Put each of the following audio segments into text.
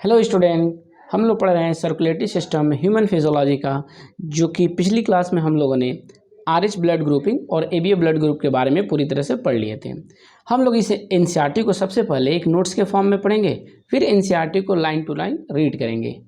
Hello student, हम लोग पढ़ रहे हैं सर्कुलेटरी सिस्टम ह्यूमन फिजियोलॉजी का, जो कि पिछली क्लास में हम लोगों ने आरएच ब्लड ग्रुपिंग और एबीए ब्लड ग्रुप के बारे में पूरी तरह से पढ़ लिए थे। हम लोग इसे एनसीईआरटी को सबसे पहले एक नोट्स के फॉर्म में पढ़ेंगे, फिर एनसीईआरटी को लाइन टू लाइन रीड करेंगे।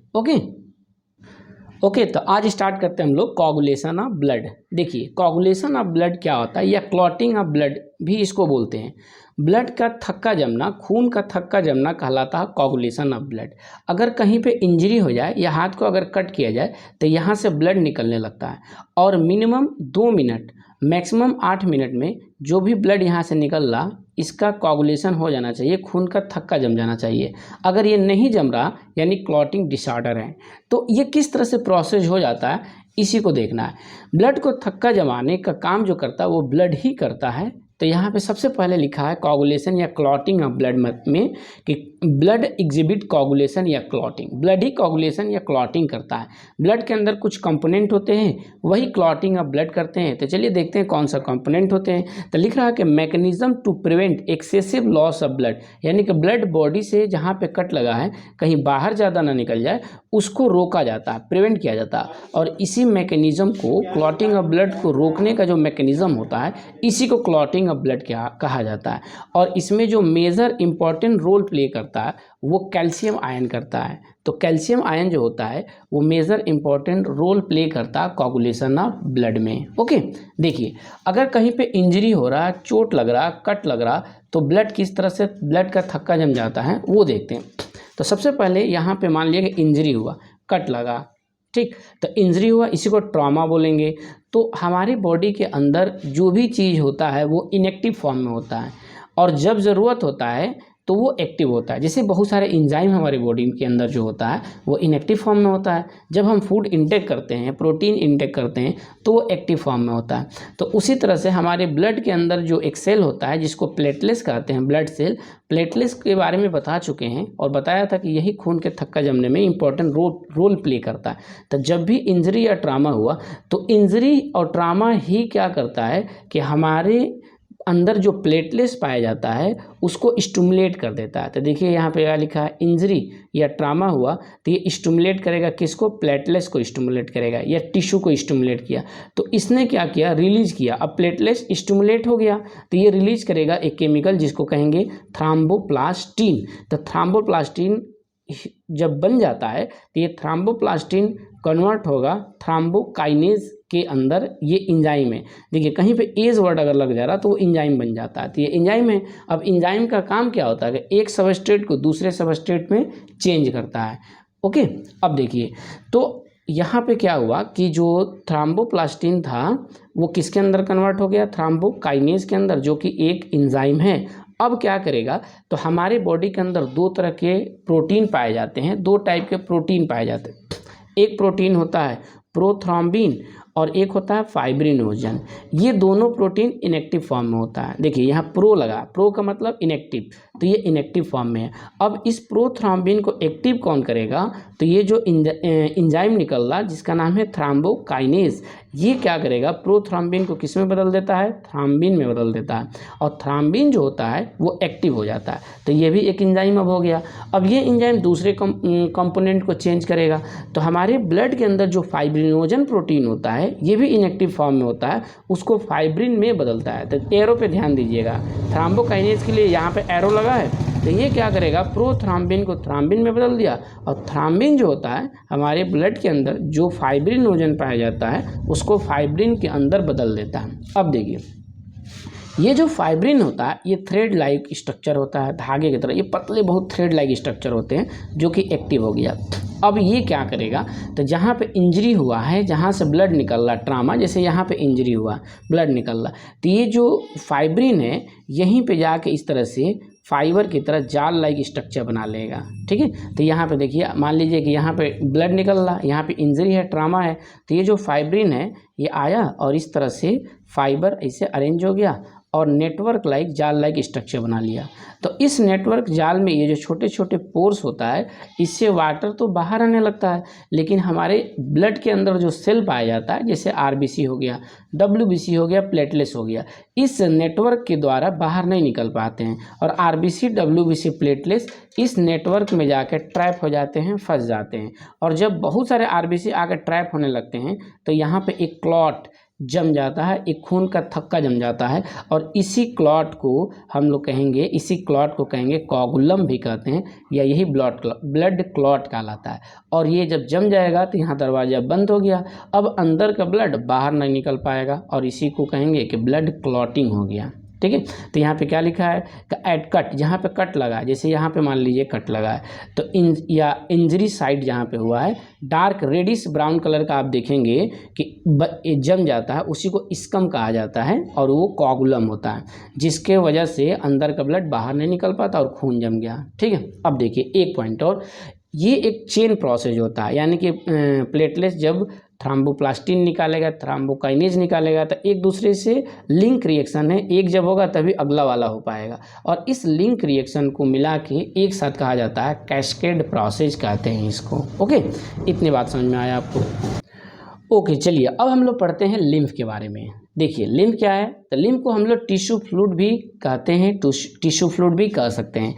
ओके, तो आज स्टार्ट करते हैं हम लोग कोगुलेशन ऑफ ब्लड। देखिए, कोगुलेशन ऑफ ब्लड क्या होता है या क्लॉटिंग ऑफ ब्लड भी इसको बोलते हैं। ब्लड का थक्का जमना, खून का थक्का जमना कहलाता है कोगुलेशन ऑफ ब्लड। अगर कहीं पे इंजरी हो जाए या हाथ को अगर कट किया जाए तो यहाँ से ब्लड निकलने लगता है और मिनिमम 2 मिनट मैक्सिमम 8 मिनट में जो भी ब्लड यहाँ से निकल रहा इसका कोगुलेशन हो जाना चाहिए, खून का थक्का जम जाना चाहिए। अगर ये नहीं जम रहा यानी क्लॉटिंग डिसऑर्डर है। तो ये किस तरह से प्रोसेस हो जाता है इसी को देखना है। ब्लड को थक्का जमाने का काम जो करता है वो ब्लड ही करता है। तो यहाँ पे सबसे पहले लिखा है कोगुलेशन या क्लॉटिंग ऑफ ब्लड में कि ब्लड एग्जिबिट कोगुलेशन या क्लॉटिंग। ब्लड ही कोगुलेशन या क्लॉटिंग करता है। ब्लड के अंदर कुछ कंपोनेंट होते हैं वही क्लॉटिंग ऑफ ब्लड करते हैं। तो चलिए देखते हैं कौन सा कंपोनेंट होते हैं। तो लिख रहा है कि mechanism to prevent excessive loss of blood, यानी कि ब्लड बॉडी से जहाँ पे कट लगा है कहीं बाहर ज़्यादा ना निकल जाए उसको रोका जाता है, प्रिवेंट किया जाता है। और इसी मैकेनिज्म को, क्लॉटिंग ऑफ ब्लड को रोकने का जो मैकेनिज्म होता है इसी को क्लॉटिंग ऑफ ब्लड कहा जाता है। और इसमें जो मेजर इंपॉर्टेंट रोल प्ले करता है वो कैल्शियम आयन करता है। तो कैल्शियम आयन जो होता है वो मेजर इंपॉर्टेंट रोल प्ले करता है कोगुलेशन ऑफ ब्लड में। ओके, देखिए, अगर कहीं पे इंजरी हो रहा, चोट लग रहा, कट लग रहा तो ब्लड किस तरह से ब्लड का थक्का जम जाता है वो देखते हैं। तो सबसे पहले यहाँ पे मान लिया कि इंजरी हुआ, कट लगा, ठीक, तो इंजरी हुआ, इसी को ट्रॉमा बोलेंगे। तो हमारी बॉडी के अंदर जो भी चीज़ होता है वो इनएक्टिव फॉर्म में होता है और जब ज़रूरत होता है तो वो एक्टिव होता है। जैसे बहुत सारे एंजाइम हमारी बॉडी के अंदर जो होता है वो इनएक्टिव फॉर्म में होता है। जब हम फूड इंटेक करते हैं, प्रोटीन इंटेक करते हैं तो वो एक्टिव फॉर्म में होता है। तो उसी तरह से हमारे ब्लड के अंदर जो एक सेल होता है जिसको प्लेटलेट्स कहते हैं, ब्लड सेल, प्लेटलेट्स के बारे में बता चुके हैं और बताया था कि यही खून के थक्का जमने में इंपॉर्टेंट रोल प्ले करता है। तो जब भी इंजरी या ट्रामा हुआ तो इंजरी और ट्रामा ही क्या करता है कि हमारे अंदर जो प्लेटलेट्स पाया जाता है उसको स्टिमुलेट कर देता है। तो देखिए यहाँ पे क्या लिखा है, इंजरी या ट्रामा हुआ तो ये स्टिमुलेट करेगा किसको, प्लेटलेट्स को स्टिमुलेट करेगा या टिश्यू को स्टिमुलेट किया। तो इसने क्या किया, रिलीज किया। अब प्लेटलेट्स स्टिमुलेट हो गया तो ये रिलीज करेगा एक केमिकल जिसको कहेंगे थ्रोम्बोप्लास्टिन। तो थ्रोम्बोप्लास्टिन जब बन जाता है तो ये थ्रोम्बोप्लास्टिन कन्वर्ट होगा थ्रोम्बोकाइनेज के अंदर। ये एंजाइम है। देखिए कहीं पे एज वर्ड अगर लग जा रहा तो वो एंजाइम बन जाता है। तो ये एंजाइम है। अब एंजाइम का काम क्या होता है कि एक सबस्ट्रेट को दूसरे सबस्ट्रेट में चेंज करता है। ओके, अब देखिए, तो यहाँ पे क्या हुआ कि जो थ्रोम्बोप्लास्टिन था वो किसके अंदर कन्वर्ट हो गया, थ्रोम्बोकाइनेज के अंदर, जो कि एक एंजाइम है। अब क्या करेगा, तो हमारे बॉडी के अंदर 2 तरह के प्रोटीन पाए जाते हैं, 2 टाइप के प्रोटीन पाए जाते हैं। एक प्रोटीन होता है प्रोथ्रोम्बिन और एक होता है फाइब्रिनोजन। ये दोनों प्रोटीन इनएक्टिव फॉर्म में होता है। देखिए यहाँ प्रो लगा, प्रो का मतलब इनएक्टिव, तो ये इनएक्टिव फॉर्म में है। अब इस प्रोथ्रोम्बिन को एक्टिव कौन करेगा, तो ये जो एंजाइम निकल रहा जिसका नाम है थ्रोम्बोकाइनेज, ये क्या करेगा, प्रोथ्रोम्बिन को किस में बदल देता है, थ्रोम्बिन में बदल देता है। और थ्रोम्बिन जो होता है वो एक्टिव हो जाता है। तो ये भी एक एंजाइम अब हो गया। अब ये एंजाइम दूसरे कंपोनेंट को चेंज करेगा। तो हमारे ब्लड के अंदर जो फाइब्रिनोजन प्रोटीन होता है ये भी इनएक्टिव फॉर्म में होता है, उसको फाइब्रिन में बदलता है। तो एरो पे ध्यान दीजिएगा, थ्रोम्बोकाइनेज के लिए यहाँ पे एरो लगा है। तो ये क्या करेगा, प्रोथ्रोम्बिन को थ्रोम्बिन में बदल दिया और थ्रोम्बिन जो होता है हमारे ब्लड के अंदर जो फाइब्रिनोजन पाया जाता है उसको फाइब्रिन के अंदर बदल देता है। अब देखिए, ये जो फाइब्रिन होता है ये थ्रेड लाइक स्ट्रक्चर होता है, धागे की तरह। ये पतले बहुत थ्रेड लाइक स्ट्रक्चर होते हैं जो कि एक्टिव हो गया। अब ये क्या करेगा, तो जहाँ पे इंजरी हुआ है, जहाँ से ब्लड निकल रहा, ट्रामा, जैसे यहाँ पे इंजरी हुआ, ब्लड निकल रहा, तो ये जो फाइब्रिन है यहीं पे जाके इस तरह से फाइबर की तरह जाल लाइक स्ट्रक्चर बना लेगा। ठीक है, तो यहाँ पे देखिए, मान लीजिए कि यहाँ पे ब्लड निकल रहा, यहाँ पे इंजरी है, ट्रामा है, तो ये जो फाइब्रिन है ये आया और इस तरह से फाइबर ऐसे अरेंज हो गया और नेटवर्क लाइक जाल लाइक स्ट्रक्चर बना लिया। तो इस नेटवर्क जाल में ये जो छोटे छोटे पोर्स होता है, इससे वाटर तो बाहर आने लगता है, लेकिन हमारे ब्लड के अंदर जो सेल पाया जाता है, जैसे आरबीसी हो गया, डब्ल्यूबीसी हो गया, प्लेटलेट्स हो गया, इस नेटवर्क के द्वारा बाहर नहीं निकल पाते हैं और आरबीसी, डब्ल्यूबीसी, प्लेटलेट्स इस नेटवर्क में जाकर ट्रैप हो जाते हैं, फंस जाते हैं। और जब बहुत सारे आरबीसी आकर ट्रैप होने लगते हैं तो यहाँ पे एक क्लॉट जम जाता है, एक खून का थक्का जम जाता है और इसी क्लॉट को हम लोग कहेंगे, इसी क्लॉट को कहेंगे कोगुलम भी कहते हैं, या यही ब्लड क्लॉट कहलाता है। और ये जब जम जाएगा तो यहाँ दरवाज़ा बंद हो गया, अब अंदर का ब्लड बाहर नहीं निकल पाएगा और इसी को कहेंगे कि ब्लड क्लॉटिंग हो गया। ठीक है, तो यहाँ पे क्या लिखा है कि एट कट, जहाँ पे कट लगा, जैसे यहाँ पे मान लीजिए कट लगा है तो इंजरी साइट जहाँ पे हुआ है, डार्क रेडिश ब्राउन कलर का आप देखेंगे कि जम जाता है, उसी को स्कम कहा जाता है और वो कोगुलम होता है, जिसके वजह से अंदर का ब्लड बाहर नहीं निकल पाता और खून जम गया। ठीक है, अब देखिए एक पॉइंट और, ये एक चेन प्रोसेस होता है, यानी कि प्लेटलेट्स जब थ्रोम्बोप्लास्टिन निकालेगा, थ्रोम्बोकाइनेज निकालेगा, तो एक दूसरे से लिंक रिएक्शन है, एक जब होगा तभी अगला वाला हो पाएगा और इस लिंक रिएक्शन को मिला के एक साथ कहा जाता है कैस्केड प्रोसेस कहते हैं इसको। ओके, इतनी बात समझ में आया आपको? ओके, चलिए अब हम लोग पढ़ते हैं लिम्फ के बारे में। देखिए लिम्फ क्या है, तो लिम्फ को हम लोग टिश्यू फ्लूइड भी कहते हैं, टिश्यू फ्लूइड भी कह सकते हैं।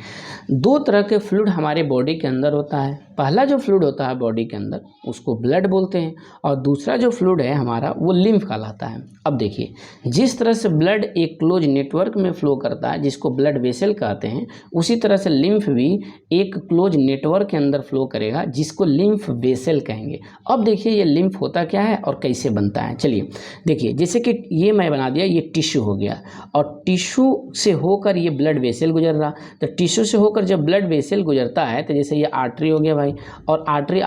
दो तरह के फ्लूइड हमारे बॉडी के अंदर होता है। पहला जो फ्लूइड होता है बॉडी के अंदर उसको ब्लड बोलते हैं और दूसरा जो फ्लूइड है हमारा वो लिम्फ कहलाता है। अब देखिए, जिस तरह से ब्लड एक क्लोज नेटवर्क में फ्लो करता है जिसको ब्लड वेसल कहते हैं, उसी तरह से लिम्फ भी एक क्लोज नेटवर्क के अंदर फ्लो करेगा जिसको लिम्फ वेसल कहेंगे। अब देखिए ये लिम्फ होता क्या है और कैसे बनता है। चलिए देखिए, जैसे कि ये मैं बना दिया, ये टिश्यू हो गया और टिश्यू से होकर ये ब्लड वेसल गुजर रहा, तो टिश्यू से होकर जब ब्लड वेसल गुजरता है तो जैसे ये आर्टरी हो गया भाई, और आर्टरी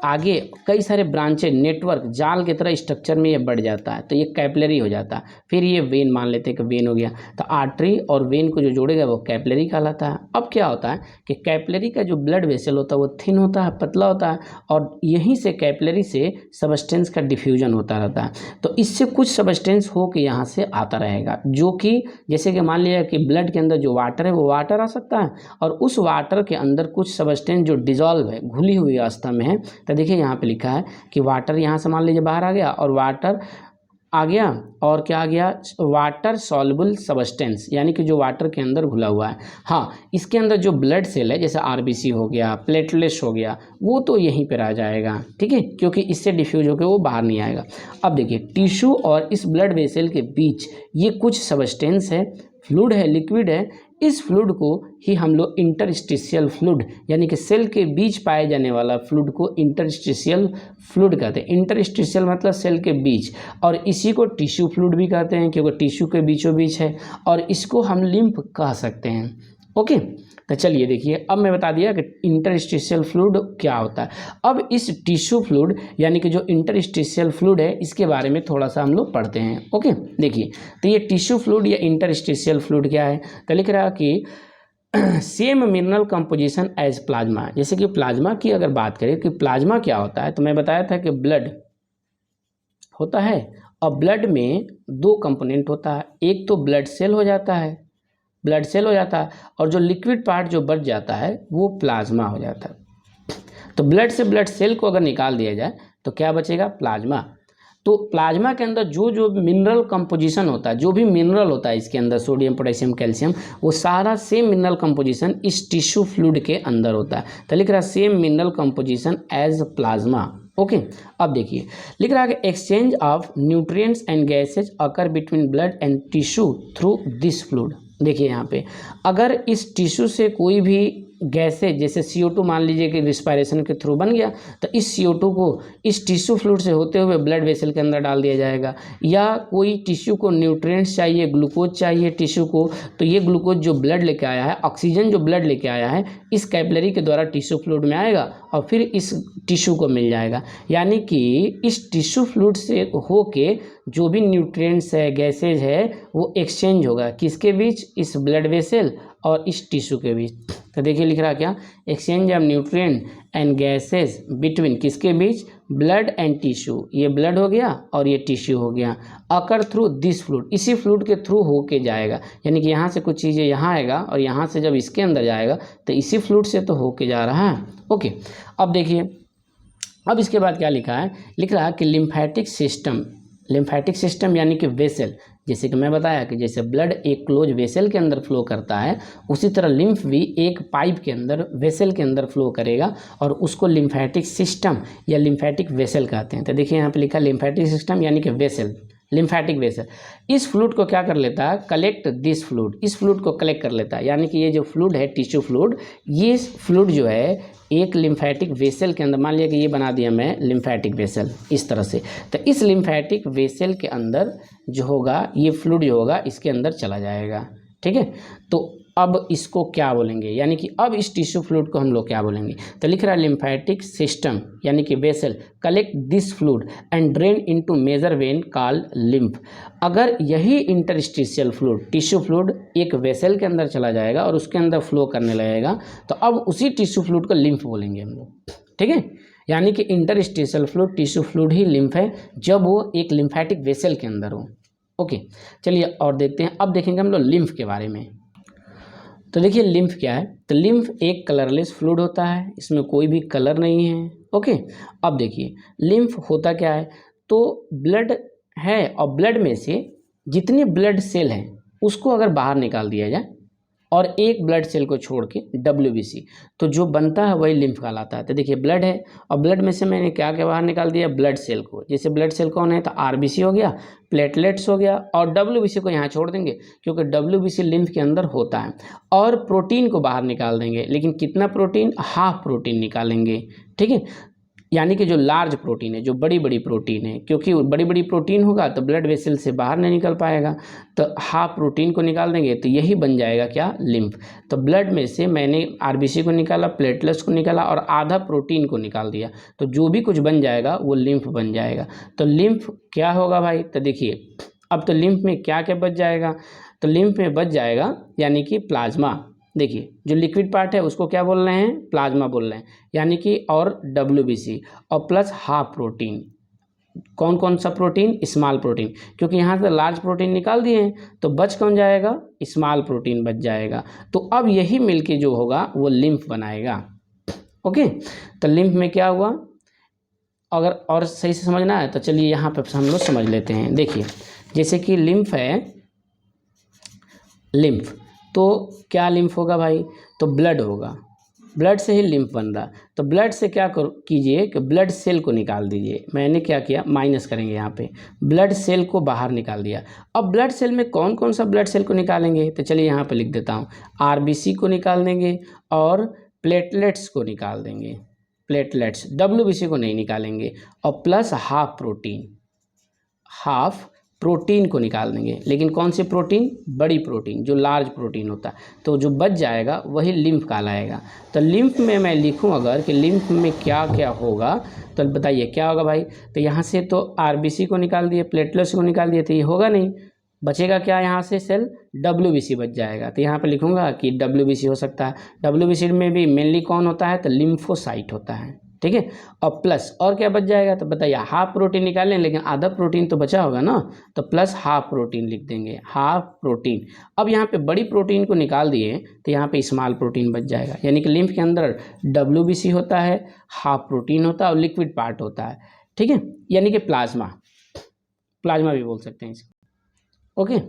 आगे कई सारे ब्रांचें नेटवर्क जाल की तरह स्ट्रक्चर में ये बढ़ जाता है तो ये कैपिलरी हो जाता है। फिर ये वेन, मान लेते हैं कि वेन हो गया, तो आर्टरी और वेन को जो जोड़ेगा वो कैपिलरी कहलाता है। अब क्या होता है कि कैपिलरी का जो ब्लड वेसल होता है वो थिन होता है, पतला होता है और यहीं से कैपिलरी से सबस्टेंस का डिफ्यूजन होता रहता है। तो इससे कुछ सबस्टेंस हो के यहाँ से आता रहेगा, जो कि जैसे कि मान लिया कि ब्लड के अंदर जो वाटर है वो वाटर आ सकता है और उस वाटर के अंदर कुछ सबस्टेंस जो डिजॉल्व है, घुली हुई अवस्था में है, तो देखिए यहाँ पे लिखा है कि वाटर यहाँ से मान लीजिए बाहर आ गया और वाटर आ गया और क्या आ गया, वाटर सॉल्युबल सबस्टेंस, यानी कि जो वाटर के अंदर घुला हुआ है। हाँ, इसके अंदर जो ब्लड सेल है जैसे आरबीसी हो गया, प्लेटलेट्स हो गया, वो तो यहीं पर आ जाएगा। ठीक है, क्योंकि इससे डिफ्यूज होकर वो बाहर नहीं आएगा। अब देखिए, टिश्यू और इस ब्लड वेसल के बीच ये कुछ सबस्टेंस है, फ्लूइड है, लिक्विड है। इस फ्लूइड को ही हम लोग इंटरस्टिशियल फ्लूइड, यानी कि सेल के बीच पाए जाने वाला फ्लूइड को इंटरस्टिशियल फ्लूइड कहते हैं। इंटरस्टिशियल मतलब सेल के बीच, और इसी को टिश्यू फ्लूइड भी कहते हैं क्योंकि टिश्यू के बीचों बीच है, और इसको हम लिम्फ कह सकते हैं। ओके, तो चलिए देखिए, अब मैं बता दिया कि इंटरस्टिशियल फ्लूइड क्या होता है। अब इस टिश्यू फ्लूइड यानी कि जो इंटरस्टिशियल फ्लूइड है इसके बारे में थोड़ा सा हम लोग पढ़ते हैं। ओके, देखिए, तो ये टिश्यू फ्लूइड या इंटरस्टिशियल फ्लूइड क्या है, तो लिख रहा है कि same mineral composition as plasma. जैसे कि प्लाज्मा की अगर बात करें कि प्लाज्मा क्या होता है, तो मैं बताया था कि ब्लड होता है और ब्लड में दो कंपोनेंट होता है, एक तो ब्लड सेल हो जाता है, ब्लड सेल हो जाता है, और जो लिक्विड पार्ट जो बच जाता है वो प्लाज्मा हो जाता है। तो ब्लड से ब्लड सेल को अगर निकाल दिया जाए तो क्या बचेगा, प्लाज्मा। तो प्लाज्मा के अंदर जो जो मिनरल कंपोजिशन होता है, जो भी मिनरल होता है इसके अंदर, सोडियम, पोटेशियम, कैल्शियम, वो सारा सेम मिनरल कंपोजिशन इस टिश्यू फ्लूइड के अंदर होता है। तो लिख रहा है same mineral composition as plasma. Okay, अब देखिए लिख रहा है कि exchange of nutrients and gases occur between blood and tissue through this fluid. देखिए यहाँ पे अगर इस टिश्यू से कोई भी गैसेज जैसे CO2 मान लीजिए कि रिस्पायरेशन के थ्रू बन गया, तो इस CO2 को इस टिश्यू फ्लूइड से होते हुए ब्लड वेसल के अंदर डाल दिया जाएगा। या कोई टिश्यू को न्यूट्रिएंट्स चाहिए, ग्लूकोज चाहिए टिश्यू को, तो ये ग्लूकोज जो ब्लड लेके आया है, ऑक्सीजन जो ब्लड लेके आया है, इस कैपिलरी के द्वारा टिश्यू फ्लूइड में आएगा और फिर इस टिश्यू को मिल जाएगा। यानी कि इस टिश्यू फ्लूइड से होके जो भी न्यूट्रिएंट्स है, गैसेज है, वो एक्सचेंज होगा किसके बीच, इस ब्लड वेसल और इस टिश्यू के बीच। तो देखिए लिख रहा क्या, exchange of nutrient and gases between, किसके बीच, ब्लड एंड टिश्यू, ये ब्लड हो गया और ये टिश्यू हो गया, अकर थ्रू दिस फ्लूइड, इसी फ्लूइड के थ्रू होके जाएगा, यानी कि यहाँ से कुछ चीज़ें यहाँ आएगा और यहाँ से जब इसके अंदर जाएगा तो इसी फ्लूइड से तो होके जा रहा है। ओके, अब देखिए, अब इसके बाद क्या लिखा है, लिख रहा है कि लिम्फेटिक सिस्टम, लिम्फेटिक सिस्टम यानी कि वेसल, जैसे कि मैं बताया कि जैसे ब्लड एक क्लोज वेसल के अंदर फ्लो करता है, उसी तरह लिम्फ भी एक पाइप के अंदर, वेसल के अंदर फ्लो करेगा और उसको लिम्फेटिक सिस्टम या लिम्फेटिक वेसल कहते हैं। तो देखिए यहाँ पे लिखा लिम्फेटिक सिस्टम यानी कि वेसल, लिम्फेटिक वेसल। इस फ्लूइड को क्या कर लेता है, कलेक्ट दिस फ्लूइड, इस फ्लूइड को कलेक्ट कर लेता है, यानी कि ये जो फ्लूइड है टिश्यू फ्लूइड, ये फ्लूइड जो है एक लिम्फेटिक वेसल के अंदर, मान लिया कि ये बना दिया मैं लिम्फेटिक वेसल इस तरह से, तो इस लिम्फेटिक वेसल के अंदर जो होगा ये फ्लूइड जो होगा इसके अंदर चला जाएगा। ठीक है, तो अब इसको क्या बोलेंगे, यानी कि अब इस टिश्यू फ्लूइड को हम लोग क्या बोलेंगे, तो लिख रहा है लिम्फेटिक सिस्टम यानी कि vessel collect this fluid and drain into major vein called lymph. अगर यही इंटरस्टिशियल फ्लूइड, टिश्यू फ्लूइड एक वेसल के अंदर चला जाएगा और उसके अंदर फ्लो करने लगेगा, तो अब उसी टिश्यू फ्लूइड को लिम्फ बोलेंगे हम लोग। ठीक है, यानी कि इंटरस्टिशियल फ्लूइड, टिश्यू फ्लूइड ही लिम्फ है जब वो एक लिम्फेटिक वेसल के अंदर हो। ओके, चलिए और देखते हैं, अब देखेंगे हम लोग लिम्फ के बारे में। तो देखिए लिम्फ क्या है, तो लिम्फ एक कलरलेस फ्लूइड होता है, इसमें कोई भी कलर नहीं है। ओके, अब देखिए लिम्फ होता क्या है, तो ब्लड है और ब्लड में से जितने ब्लड सेल हैं उसको अगर बाहर निकाल दिया जाए और एक ब्लड सेल को छोड़ के WBC, तो जो बनता है वही लिम्फ कहलाता है। तो देखिए ब्लड है और ब्लड में से मैंने क्या क्या बाहर निकाल दिया, ब्लड सेल को, जैसे ब्लड सेल कौन है, तो RBC हो गया, प्लेटलेट्स हो गया और WBC को यहाँ छोड़ देंगे क्योंकि WBC लिम्फ के अंदर होता है, और प्रोटीन को बाहर निकाल देंगे, लेकिन कितना प्रोटीन, हाफ प्रोटीन निकालेंगे। ठीक है, यानी कि जो लार्ज प्रोटीन है, जो बड़ी बड़ी प्रोटीन है, क्योंकि बड़ी बड़ी प्रोटीन होगा तो ब्लड वेसल से बाहर नहीं निकल पाएगा, तो हाफ प्रोटीन को निकाल देंगे तो यही बन जाएगा क्या, लिम्फ। तो ब्लड में से मैंने RBC को निकाला, प्लेटलेट्स को निकाला और आधा प्रोटीन को निकाल दिया, तो जो भी कुछ बन जाएगा वो लिम्फ बन जाएगा। तो लिम्फ क्या होगा भाई, तो देखिए अब तो लिम्फ में क्या क्या बच जाएगा, तो लिम्फ में बच जाएगा यानी कि प्लाज्मा। देखिए जो लिक्विड पार्ट है उसको क्या बोल रहे हैं, प्लाज्मा बोल रहे हैं, यानी कि और WBC और प्लस हाफ प्रोटीन। कौन कौन सा प्रोटीन, स्मॉल प्रोटीन, क्योंकि यहाँ से लार्ज प्रोटीन निकाल दिए हैं तो बच कौन जाएगा, स्मॉल प्रोटीन बच जाएगा। तो अब यही मिलके जो होगा वो लिम्फ बनाएगा। ओके, तो लिम्फ में क्या हुआ, अगर और सही से समझना है तो चलिए यहाँ पे हम लोग समझ लेते हैं। देखिए जैसे कि लिम्फ है, लिम्फ तो क्या लिम्फ होगा भाई, तो ब्लड होगा, ब्लड से ही लिम्फ बन रहा। तो ब्लड से क्या कीजिए कि ब्लड सेल को निकाल दीजिए। मैंने क्या किया, माइनस करेंगे यहाँ पे, ब्लड सेल को बाहर निकाल दिया। अब ब्लड सेल में कौन कौन सा ब्लड सेल को निकालेंगे, तो चलिए यहाँ पे लिख देता हूँ, RBC को निकाल देंगे और प्लेटलेट्स को निकाल देंगे, प्लेटलेट्स, WBC को नहीं निकालेंगे, और प्लस हाफ प्रोटीन को निकाल देंगे। लेकिन कौन सी प्रोटीन, बड़ी प्रोटीन, जो लार्ज प्रोटीन होता है, तो जो बच जाएगा वही लिम्फ कहलाएगा। तो लिम्फ में मैं लिखूं अगर कि लिम्फ में क्या क्या होगा, तो बताइए क्या होगा भाई, तो यहाँ से तो RBC को निकाल दिए, प्लेटलेट्स को निकाल दिए, तो ये होगा नहीं, बचेगा क्या, यहाँ से सेल WBC बच जाएगा। तो यहाँ पे लिखूंगा कि WBC हो सकता है। WBC में भी मेनली कौन होता है, तो लिम्फोसाइट होता है। ठीक है, और प्लस और क्या बच जाएगा, तो बताइए हाफ प्रोटीन निकालें, लेकिन आधा प्रोटीन तो बचा होगा ना, तो प्लस हाफ प्रोटीन लिख देंगे, हाफ प्रोटीन। अब यहाँ पे बड़ी प्रोटीन को निकाल दिए तो यहाँ पे स्मॉल प्रोटीन बच जाएगा, यानी कि लिम्फ के अंदर WBC होता है, हाफ प्रोटीन होता है और लिक्विड पार्ट होता है। ठीक है, यानी कि प्लाज्मा भी बोल सकते हैं इसको। ओके,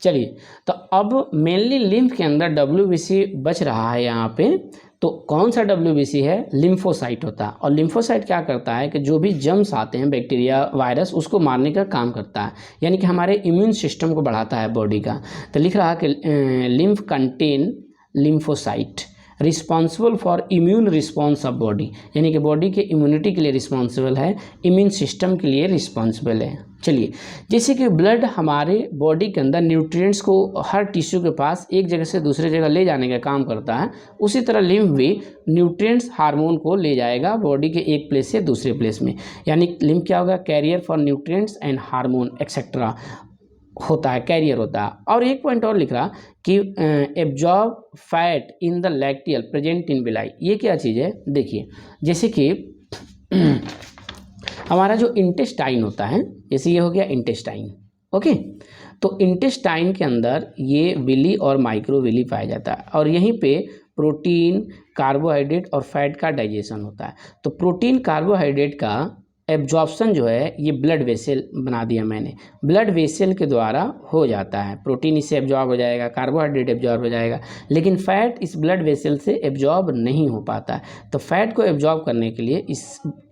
चलिए तो अब मेनली लिम्फ के अंदर WBC बच रहा है यहाँ पे, तो कौन सा WBC है, लिम्फोसाइट होता है। और लिम्फोसाइट क्या करता है कि जो भी जर्म्स आते हैं, बैक्टीरिया, वायरस, उसको मारने का काम करता है, यानी कि हमारे इम्यून सिस्टम को बढ़ाता है बॉडी का। तो लिख रहा है कि lymph contain lymphocyte responsible for immune response of body, यानी कि बॉडी के इम्यूनिटी के लिए रिस्पॉन्सिबल है, इम्यून सिस्टम के लिए रिस्पॉन्सिबल है। चलिए जैसे कि ब्लड हमारे बॉडी के अंदर न्यूट्रिएंट्स को हर टिश्यू के पास एक जगह से दूसरे जगह ले जाने का काम करता है, उसी तरह लिम्फ भी न्यूट्रिएंट्स, हार्मोन को ले जाएगा बॉडी के एक प्लेस से दूसरे प्लेस में। यानी लिम्फ क्या होगा, carrier for nutrients and hormone etcetera होता है, कैरियर होता है। और एक पॉइंट और लिख रहा कि absorb fat in the lacteal present in villi. ये क्या चीज़ है, देखिए जैसे कि हमारा जो इंटेस्टाइन होता है, जैसे ये हो गया इंटेस्टाइन, ओके। तो इंटेस्टाइन के अंदर ये विली और माइक्रोविली पाया जाता है और यहीं पे प्रोटीन, कार्बोहाइड्रेट और फैट का डाइजेशन होता है। तो प्रोटीन, कार्बोहाइड्रेट का एब्जॉर्प्शन जो है ये ब्लड वेसल बना दिया मैंने, ब्लड वेसल के द्वारा हो जाता है। प्रोटीन इससे एब्जॉर्ब हो जाएगा, कार्बोहाइड्रेट एब्जॉर्ब हो जाएगा, लेकिन फैट इस ब्लड वेसल से एब्जॉर्ब नहीं हो पाता है। तो फैट को एब्जॉर्ब करने के लिए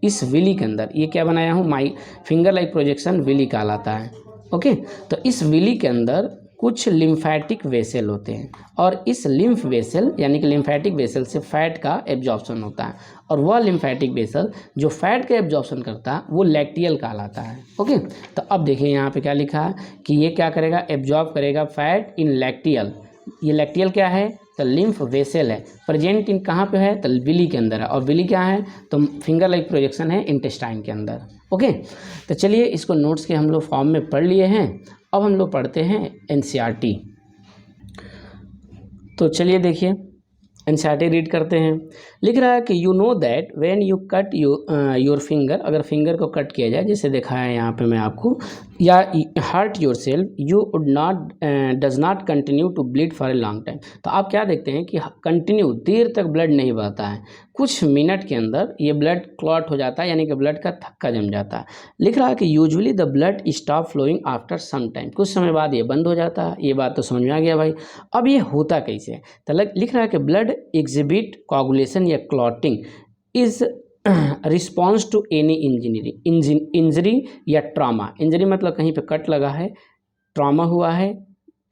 इस विली के अंदर ये क्या बनाया हूँ, my finger like projection villi कहलाता है, ओके। तो इस विली के अंदर कुछ लिम्फैटिक वेसल होते हैं और इस लिम्फ वेसल यानी कि लिम्फैटिक वेसल से फैट का एब्जॉर्प्शन होता है और वह लिम्फैटिक वेसल जो फैट का एब्जॉर्प्शन करता है वो लैक्टियल कहलाता है, ओके। तो अब देखिए यहाँ पे क्या लिखा है कि ये क्या करेगा, एब्जॉर्ब करेगा फैट इन लैक्टियल। ये लैक्टियल क्या है, तो लिम्फ वेसल है, प्रेजेंट इन कहाँ पे है, तो विली के अंदर है। और विली क्या है, तो फिंगर लाइक प्रोजेक्शन है इंटेस्टाइन के अंदर, ओके। तो चलिए इसको नोट्स के हम लोग फॉर्म में पढ़ लिए हैं। अब हम लोग पढ़ते हैं एनसीईआरटी। तो चलिए देखिए एनसीईआरटी रीड करते हैं। लिख रहा है कि you know that when you cut your finger, अगर फिंगर को कट किया जाए जैसे दिखाया है यहाँ पे मैं आपको, या hurt yourself, you would not does not continue to bleed for a long time. तो आप क्या देखते हैं कि कंटिन्यू देर तक ब्लड नहीं बहता है, कुछ मिनट के अंदर ये ब्लड क्लॉट हो जाता है, यानी कि ब्लड का थक्का जम जाता है। लिख रहा है कि usually the blood stop flowing after some time, कुछ समय बाद ये बंद हो जाता है। ये बात तो समझ में आ गया भाई। अब ये होता कैसे है, तो लिख रहा है कि ब्लड एग्जिबिट कोगुलेशन या clotting is response to any injury या ट्रॉमा। इंजरी मतलब कहीं पे कट लगा है, ट्रॉमा हुआ है,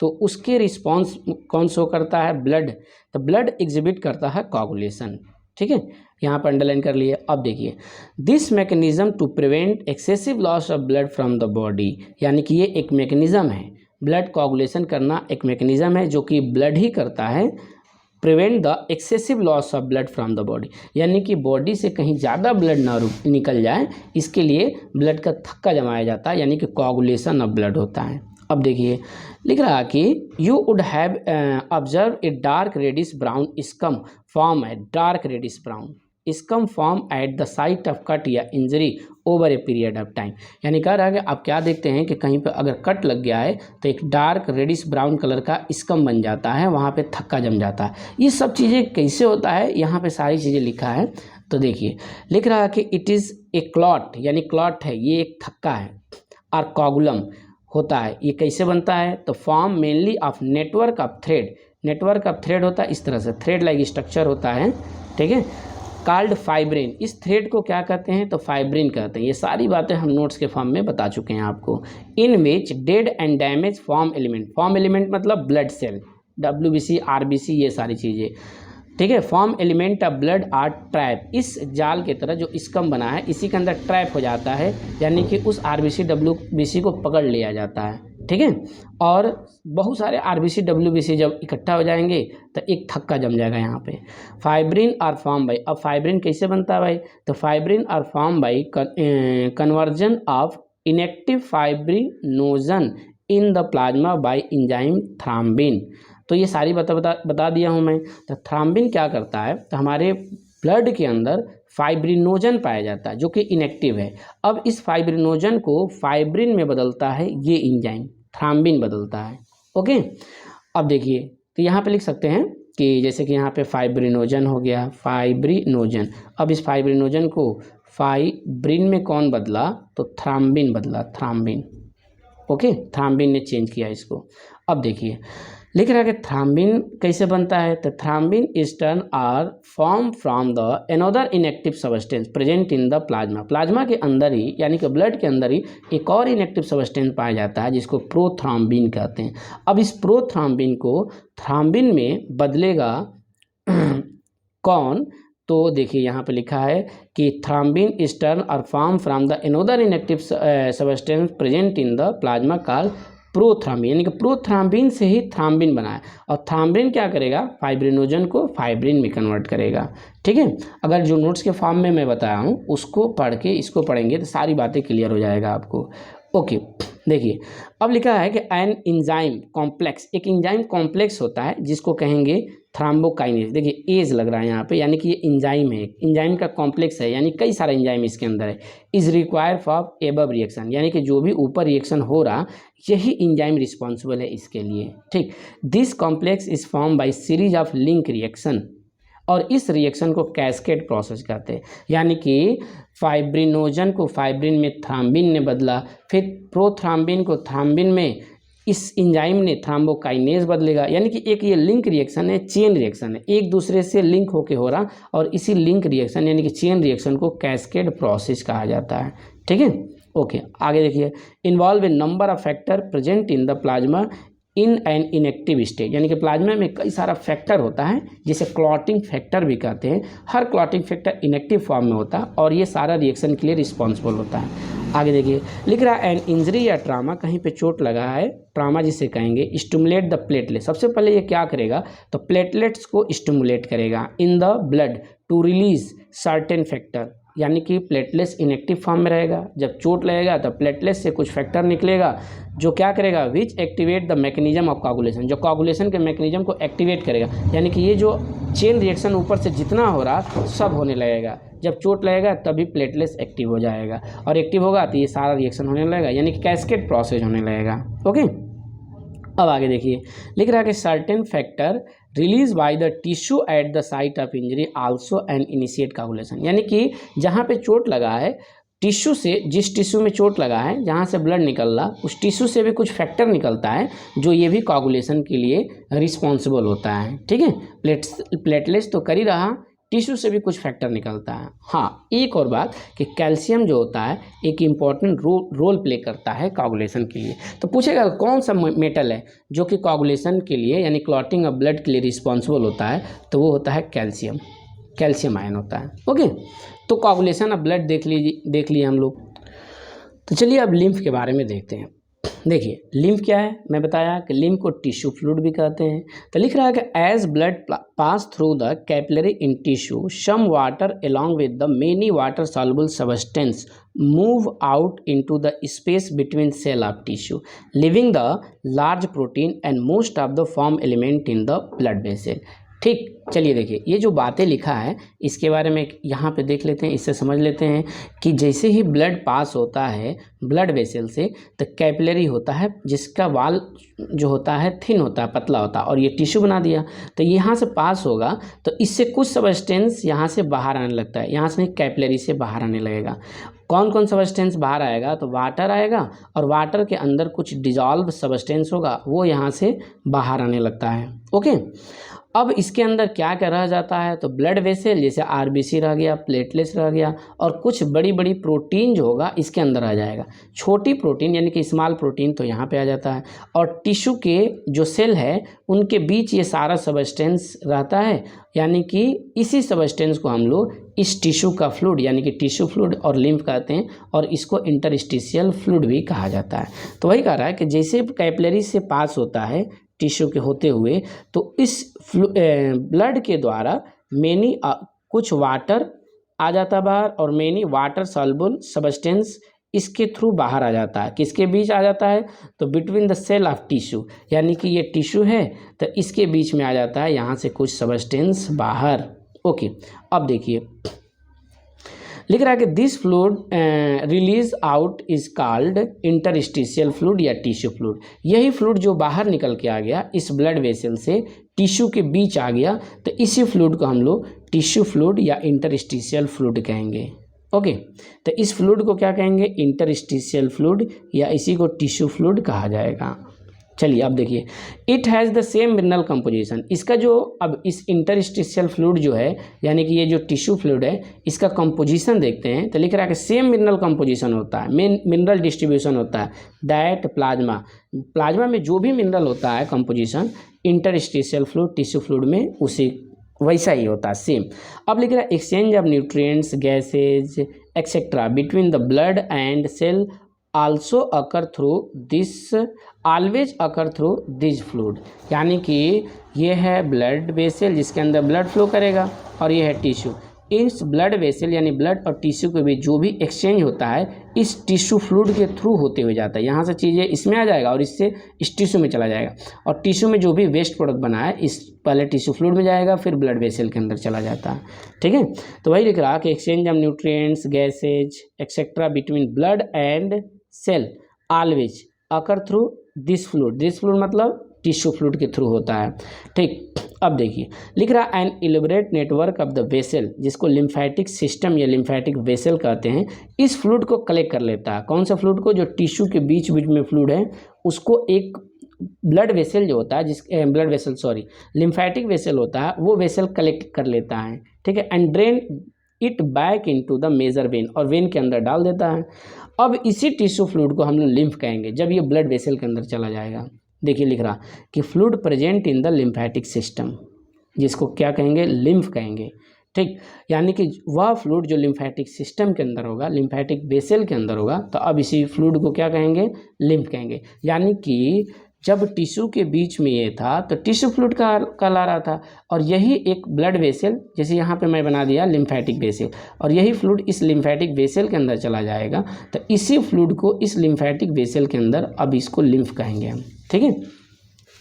तो उसके रिस्पॉन्स कौन शो करता है, ब्लड। तो ब्लड एग्जिबिट करता है कोगुलेशन, ठीक है, यहाँ पर अंडरलाइन कर लिए। अब देखिए this mechanism to prevent excessive loss of blood from the body, यानी कि ये एक मैकेनिज्म है, ब्लड कोगुलेशन करना एक मैकेनिज्म है जो कि ब्लड ही करता है, prevent the excessive loss of blood from the body, यानी कि बॉडी से कहीं ज़्यादा ब्लड ना निकल जाए, इसके लिए ब्लड का थक्का जमाया जाता है, यानी कि कोगुलेशन ऑफ ब्लड होता है। अब देखिए लिख रहा कि you would have observe a dark reddish brown scum form है, dark reddish brown scum form at the site of cut या injury over a period of time. यानी कह रहा है कि आप क्या देखते हैं कि कहीं पर अगर कट लग गया है तो एक डार्क रेडिश ब्राउन कलर का स्कम बन जाता है, वहाँ पे थक्का जम जाता है। ये सब चीज़ें कैसे होता है, यहाँ पे सारी चीज़ें लिखा है। तो देखिए लिख रहा है कि इट इज़ ए क्लॉट, यानी क्लॉट है, ये एक थक्का है, और कोगुलम होता है। ये कैसे बनता है, तो form mainly of network of thread, network of thread होता है, इस तरह से थ्रेड लाइक स्ट्रक्चर होता है, ठीक है, कॉल्ड फाइब्रिन। इस थ्रेड को क्या कहते हैं, तो फाइब्रिन कहते हैं। ये सारी बातें हम नोट्स के फॉर्म में बता चुके हैं आपको। In which dead end damage form element, form element मतलब ब्लड सेल, WBC, RBC, ये सारी चीज़ें, ठीक है। Form element of blood are trap, इस जाल की तरह जो स्कम बना है इसी के अंदर ट्रैप हो जाता है, यानी कि उस RBC WBC को पकड़ लिया जाता है, ठीक है। और बहुत सारे RBC WBC जब इकट्ठा हो जाएंगे तो एक थक्का जम जाएगा यहाँ पे। फाइब्रिन आर फॉर्म बाई, अब फाइब्रिन कैसे बनता है भाई, तो fibrin are form by conversion of inactive fibrinogen in the plasma by enzyme thrombin. तो ये सारी बता दिया हूँ मैं। तो थ्राम्बिन क्या करता है, तो हमारे ब्लड के अंदर फाइब्रिनोजन पाया जाता है जो कि इनएक्टिव है। अब इस फाइब्रिनोजन को फाइब्रिन में बदलता है ये इंजाइम, थ्राम्बिन बदलता है, ओके। अब देखिए तो यहाँ पे लिख सकते हैं कि जैसे कि यहाँ पे फाइब्रिनोजन हो गया, फाइब्रिनोजन। अब इस फाइब्रिनोजन को फाइब्रिन में कौन बदला, तो थ्राम्बिन बदला, थ्राम्बिन, ओके, थ्राम्बिन ने चेंज किया इसको। अब देखिए लिख रहा है कि थ्राम्बिन कैसे बनता है, तो thrombin is turn are form from the another inactive substance present in the plasma, plasma के अंदर ही यानी कि ब्लड के अंदर ही एक और इनएक्टिव सब्सटेंस पाया जाता है जिसको प्रोथ्राम्बिन कहते हैं। अब इस प्रोथ्राम्बिन को थ्राम्बिन में बदलेगा कौन, तो देखिए यहाँ पे लिखा है कि thrombin is turn are form from the another inactive substance present in the plasma called prothrombin, यानी कि प्रोथ्राम्बिन से ही थ्राम्बिन बना है। और थ्राम्बिन क्या करेगा, फाइब्रिनोजन को फाइब्रिन में कन्वर्ट करेगा, ठीक है। अगर जो नोट्स के फॉर्म में मैं बताया हूँ उसको पढ़ के इसको पढ़ेंगे तो सारी बातें क्लियर हो जाएगा आपको, ओके। देखिए अब लिखा है कि एन इंजाइम कॉम्प्लेक्स, एक इंजाइम कॉम्प्लेक्स होता है जिसको कहेंगे थ्रोम्बोकाइनेज। देखिए एज लग रहा है यहाँ पे, यानी कि ये इंजाइम है, इंजाइम का कॉम्प्लेक्स है, यानी कई सारा इंजाइम इसके अंदर है। Is require for above reaction, यानी कि जो भी ऊपर रिएक्शन हो रहा यही इंजाइम रिस्पॉन्सिबल है इसके लिए। ठीक, this complex is form by series of link reaction, और इस रिएक्शन को कैस्केड प्रोसेस कहते हैं। यानी कि फाइब्रिनोजन को फाइब्रिन में थ्रोम्बिन ने बदला, फिर प्रोथ्रोम्बिन को थ्रोम्बिन में इस इंजाइम ने थ्रोम्बोकाइनेज बदलेगा। यानी कि एक ये लिंक रिएक्शन है, चेन रिएक्शन है, एक दूसरे से लिंक होके हो रहा, और इसी लिंक रिएक्शन यानी कि चेन रिएक्शन को कैस्केड प्रोसेस कहा जाता है। ठीक है, ओके आगे देखिए, involve in number of factor present in the plasma in an inactive state, यानी कि प्लाज्मा में कई सारा फैक्टर होता है जिसे क्लॉटिंग फैक्टर भी कहते हैं। हर क्लॉटिंग फैक्टर इनएक्टिव फॉर्म में होता है और ये सारा रिएक्शन के लिए रिस्पॉन्सिबल होता है। आगे देखिए लिख रहा है एन इंजरी या ट्रामा, कहीं पे चोट लगा है, ट्रामा जिसे कहेंगे, स्टिमुलेट द प्लेटलेट। सबसे पहले ये क्या करेगा, तो प्लेटलेट्स को स्टिमुलेट करेगा in the blood to release certain factor, यानी कि प्लेटलेट्स इनएक्टिव फॉर्म में रहेगा। जब चोट लगेगा तो प्लेटलेट्स से कुछ फैक्टर निकलेगा जो क्या करेगा, which activate the mechanism of coagulation, जो कोगुलेशन के मैकेनिज्म को एक्टिवेट करेगा। यानी कि ये जो चेन रिएक्शन ऊपर से जितना हो रहा सब होने लगेगा। जब चोट लगेगा तभी प्लेटलेट्स एक्टिव हो जाएगा, और एक्टिव होगा तो ये सारा रिएक्शन होने लगेगा, यानी कि कैस्केड प्रोसेस होने लगेगा। ओके, अब आगे देखिए लिख रहा है कि certain factor release by the tissue eight the site of injury also and initiate coagulation, यानी कि जहाँ पे चोट लगा है टिश्यू से, जिस टिश्यू में चोट लगा है जहाँ से ब्लड निकल रहा उस टिश्यू से भी कुछ फैक्टर निकलता है जो ये भी कोगुलेशन के लिए रिस्पॉन्सिबल होता है। ठीक है, प्लेटलेट्स तो कर ही रहा, टिश्यू से भी कुछ फैक्टर निकलता है। हाँ, एक और बात कि कैल्शियम जो होता है एक इम्पॉर्टेंट रोल प्ले करता है कोगुलेशन के लिए। तो पूछेगा कौन सा मेटल है जो कि कोगुलेशन के लिए यानी क्लॉटिंग ऑफ ब्लड के लिए रिस्पॉन्सिबल होता है, तो वो होता है कैल्शियम, कैल्शियम आयन होता है। ओके, तो कोगुलेशन ऑफ ब्लड देख लिए हम लोग। तो चलिए अब लिम्फ के बारे में देखते हैं। देखिए लिम्फ क्या है, मैं बताया कि लिम्फ को टिश्यू फ्लूइड भी कहते हैं। तो लिख रहा है कि as blood pass through the capillary in tissue some water along with the many water soluble substance move out into the space between cell of tissue leaving the large protein and most of the form element in the blood vessel। ठीक, चलिए देखिए ये जो बातें लिखा है इसके बारे में यहाँ पे देख लेते हैं, इससे समझ लेते हैं कि जैसे ही ब्लड पास होता है ब्लड वेसल से तो कैपिलरी होता है जिसका वाल जो होता है थिन होता है, पतला होता है, और ये टिश्यू बना दिया। तो यहाँ से पास होगा तो इससे कुछ सब्सटेंस यहाँ से बाहर आने लगता है, यहाँ से नहीं कैपिलरी से बाहर आने लगेगा। कौन कौन सब्सटेंस बाहर आएगा, तो वाटर आएगा, और वाटर के अंदर कुछ डिजॉल्व सब्सटेंस होगा वो यहाँ से बाहर आने लगता है। ओके, अब इसके अंदर क्या क्या रह जाता है, तो ब्लड वेसल जैसे आरबीसी रह गया, प्लेटलेट्स रह गया, और कुछ बड़ी बड़ी प्रोटीन जो होगा इसके अंदर आ जाएगा। छोटी प्रोटीन यानी कि स्मॉल प्रोटीन तो यहाँ पे आ जाता है, और टिश्यू के जो सेल है उनके बीच ये सारा सब्सटेंस रहता है, यानी कि इसी सब्सटेंस को हम लोग इस टिश्यू का फ्लूइड यानी कि टिश्यू फ्लूइड और लिम्फ कहते हैं, और इसको इंटरस्टिशियल फ्लूइड भी कहा जाता है। तो वही कह रहा है कि जैसे कैपिलरी से पास होता है टिश्यू के होते हुए, तो इस ब्लड के द्वारा मेनी कुछ वाटर आ जाता बाहर, और मेनी वाटर सॉल्युबल सब्सटेंस इसके थ्रू बाहर आ जाता है। किसके बीच आ जाता है, तो between the cell of tissue, यानी कि ये टिश्यू है तो इसके बीच में आ जाता है यहाँ से कुछ सब्सटेंस बाहर। ओके, अब देखिए लिख रहा है कि this fluid release out is called interstitial fluid या टिश्यू फ्लूइड। यही फ्लूइड जो बाहर निकल के आ गया इस ब्लड वेसल से टिश्यू के बीच आ गया, तो इसी फ्लूइड को हम लोग टिश्यू फ्लूइड या इंटरस्टिशियल फ्लूइड कहेंगे। ओके, तो इस फ्लूइड को क्या कहेंगे, इंटरस्टिशियल फ्लूइड, या इसी को टिश्यू फ्लूइड कहा जाएगा। चलिए अब देखिए, it has the same mineral composition. इसका जो अब इस इंटरस्टिशियल फ्लूइड जो है यानी कि ये जो टिश्यू फ्लूइड है इसका कंपोजिशन देखते हैं, तो लिख रहा है कि सेम मिनरल कंपोजिशन होता है, मेन मिनरल डिस्ट्रीब्यूशन होता है दैट प्लाज्मा में जो भी मिनरल होता है composition interstitial fluid tissue fluid में उसी वैसा ही होता है सेम। अब लिख रहा है exchange of nutrients gases etcetera between the blood and cell also occur through this always occur through this fluid, यानी कि ये है ब्लड वेसल जिसके अंदर ब्लड फ्लो करेगा, और ये है टिश्यू। इस ब्लड वेसल यानी ब्लड और टिश्यू के बीच जो भी एक्सचेंज होता है इस टिश्यू फ्लूइड के थ्रू होते हुए जाता है। यहाँ से चीज़ें इसमें आ जाएगा और इससे इस टिश्यू में चला जाएगा, और टिश्यू में जो भी वेस्ट प्रोडक्ट बना है इस पहले टिश्यू फ्लूइड में जाएगा, फिर ब्लड वेसल के अंदर चला जाता है। ठीक है, तो वही लिख रहा कि exchange of nutrients, gases etcetera between blood and cell always occur through this fluid. This fluid मतलब टिश्यू फ्लूइड के थ्रू होता है। ठीक, अब देखिए लिख रहा an elaborate network of the vessel, जिसको लिम्फेटिक सिस्टम या लिम्फेटिक वेसल कहते हैं, इस फ्लूइड को कलेक्ट कर लेता है। कौन सा फ्लूइड को? जो टिश्यू के बीच बीच में फ्लूइड है उसको एक ब्लड वेसल जो होता है, जिस blood vessel sorry lymphatic vessel होता है, वो वेसल कलेक्ट कर लेता है। ठीक है, and drain it back into the major vein, और वेन के अंदर डाल देता है। अब इसी टिश्यू फ्लूइड को हम लोग लिम्फ कहेंगे जब ये ब्लड वेसल के अंदर चला जाएगा। देखिए लिख रहा कि fluid present in the lymphatic system, जिसको क्या कहेंगे? लिम्फ कहेंगे। ठीक, यानी कि वह फ्लूइड जो लिम्फेटिक सिस्टम के अंदर होगा, लिम्फेटिक वेसल के अंदर होगा, तो अब इसी फ्लूइड को क्या कहेंगे? लिम्फ कहेंगे। यानी कि जब टिश्यू के बीच में ये था तो टिश्यू फ्लूइड का कहला रहा था, और यही एक ब्लड वेसल, जैसे यहाँ पे मैं बना दिया लिम्फेटिक वेसल, और यही फ्लूइड इस लिम्फेटिक वेसल के अंदर चला जाएगा, तो इसी फ्लूइड को इस लिम्फेटिक वेसल के अंदर अब इसको लिम्फ कहेंगे हम। ठीक है,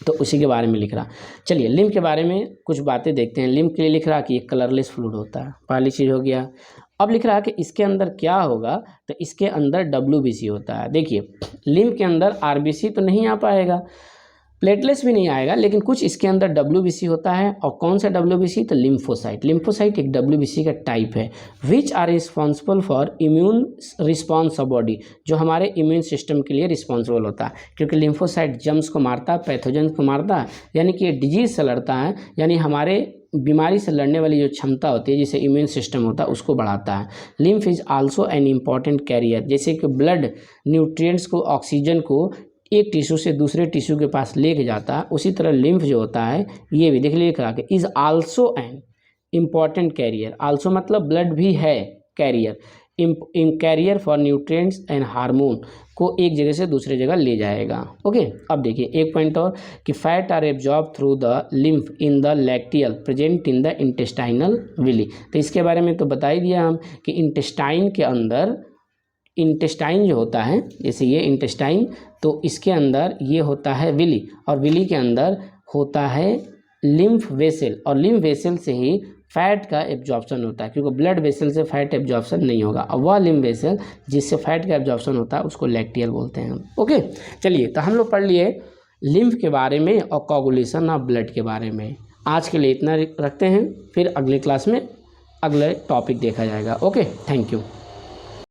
तो उसी के बारे में लिख रहा। चलिए लिम्फ के बारे में कुछ बातें देखते हैं। लिम्फ के लिए लिख रहा कि एक कलरलेस फ्लूइड होता है, पहली चीज़ हो गया। अब लिख रहा कि इसके अंदर क्या होगा, तो इसके अंदर WBC होता है। देखिए लिम्फ के अंदर RBC तो नहीं आ पाएगा, प्लेटलेट्स भी नहीं आएगा, लेकिन कुछ इसके अंदर WBC होता है। और कौन सा WBC? तो लिम्फोसाइट। लिम्फोसाइट एक WBC का टाइप है, which are responsible for immune response of body, जो हमारे इम्यून सिस्टम के लिए रिस्पॉन्सिबल होता है, क्योंकि लिम्फोसाइट जर्म्स को मारता है, पैथोजन को मारता है, यानी कि ये डिजीज से लड़ता है, यानी हमारे बीमारी से लड़ने वाली जो क्षमता होती है, जिसे इम्यून सिस्टम होता है, उसको बढ़ाता है। Lymph is also an important carrier, जैसे कि ब्लड न्यूट्रिएंट्स को, ऑक्सीजन को एक टिश्यू से दूसरे टिश्यू के पास लेके जाता है, उसी तरह लिम्फ जो होता है ये भी देख लीजिए लिखा कि is also an important carrier. Also मतलब ब्लड भी है carrier, in carrier for nutrients and hormone को एक जगह से दूसरे जगह ले जाएगा। ओके, अब देखिए एक पॉइंट और कि fat are absorb through the lymph in the lacteal present in the intestinal villi. तो इसके बारे में तो बता ही दिया हम कि इंटेस्टाइन के अंदर, इंटेस्टाइन जो होता है, जैसे ये इंटेस्टाइन, तो इसके अंदर ये होता है विली, और विली के अंदर होता है लिम्फ वेसल, और लिम्फ वेसल से ही फैट का एब्जॉर्प्शन होता है, क्योंकि ब्लड वेसल से फैट एब्जॉर्प्शन नहीं होगा। और वह लिम्फ वेसल जिससे फैट का एब्जॉर्प्शन होता है उसको लैक्टियल बोलते हैं हम। ओके, चलिए तो हम लोग पढ़ लिए लिम्फ के बारे में और कोगुलेशन ऑफ ब्लड के बारे में। आज के लिए इतना रखते हैं, फिर अगले क्लास में अगले टॉपिक देखा जाएगा। Okay, thank you.